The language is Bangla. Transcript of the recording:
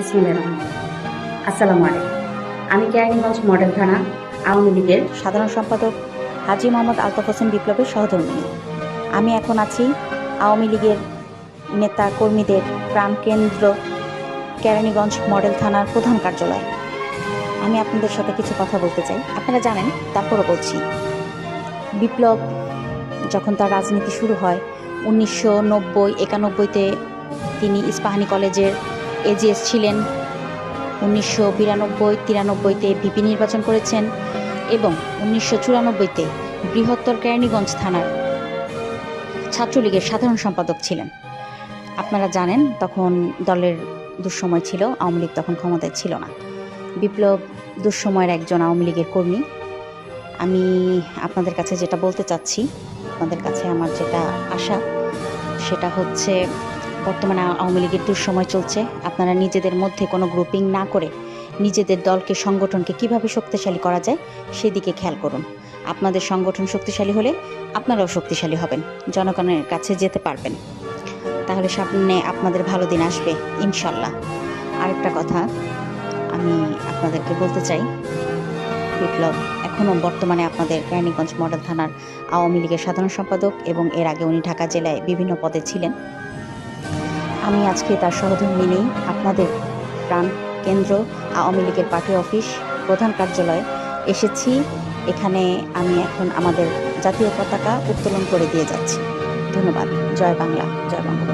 বিসমিল্লাহির রহমানির রহিম। আসসালামু আলাইকুম। আমি কেরানীগঞ্জ মডেল থানা আওয়ামী লীগের সাধারণ সম্পাদক হাজী মোহাম্মদ আলতাফ হোসেন বিপ্লবের সহধর্মিণী। আমি এখন আছি আওয়ামী লীগের নেতা কর্মীদের প্রাণকেন্দ্র কেরানীগঞ্জ মডেল থানার প্রধান কার্যালয়। আমি আপনাদের সাথে কিছু কথা বলতে চাই। আপনারা জানেন, তারপরও বলছি। বিপ্লব যখন তার রাজনীতি শুরু হয় 1990-91-তে তিনি ইস্পাহানি কলেজের এজিএস ছিলেন। 1992-93-তে ভিপি নির্বাচন করেছেন এবং 1994-তে বৃহত্তর কেরানীগঞ্জ থানার ছাত্রলীগের সাধারণ সম্পাদক ছিলেন। আপনারা জানেন, তখন দলের দুঃসময় ছিল, আওয়ামী লীগ তখন ক্ষমতায় ছিল না। বিপ্লব দুঃসময়ের একজন আওয়ামী লীগের কর্মী। আমি আপনাদের কাছে যেটা বলতে চাচ্ছি, আপনাদের কাছে আমার যেটা আশা, সেটা হচ্ছে বর্তমানে আওয়ামী লীগের দুঃসময় চলছে। আপনারা নিজেদের মধ্যে কোনো গ্রুপিং না করে নিজেদের দলকে, সংগঠনকে কিভাবে শক্তিশালী করা যায় সেদিকে খেয়াল করুন। আপনাদের সংগঠন শক্তিশালী হলে আপনারাও শক্তিশালী হবেন, জনগণের কাছে যেতে পারবেন। তাহলে সামনে আপনাদের ভালো দিন আসবে ইনশাল্লাহ। আরেকটা কথা আমি আপনাদেরকে বলতে চাই, বিপ্লব এখনও বর্তমানে আপনাদের কেরানীগঞ্জ মডেল থানার আওয়ামী লীগের সাধারণ সম্পাদক এবং এর আগে উনি ঢাকা জেলায় বিভিন্ন পদে ছিলেন। আমি আজকে তার সহধর্মিণী আপনাদের প্রাণ কেন্দ্র আওয়ামী লীগের পার্টি অফিস প্রধান কার্যালয়ে এসেছি। এখানে আমি এখন আমাদের জাতীয় পতাকা উত্তোলন করে দিয়ে যাচ্ছি। ধন্যবাদ। জয় বাংলা, জয় বঙ্গবন্ধু।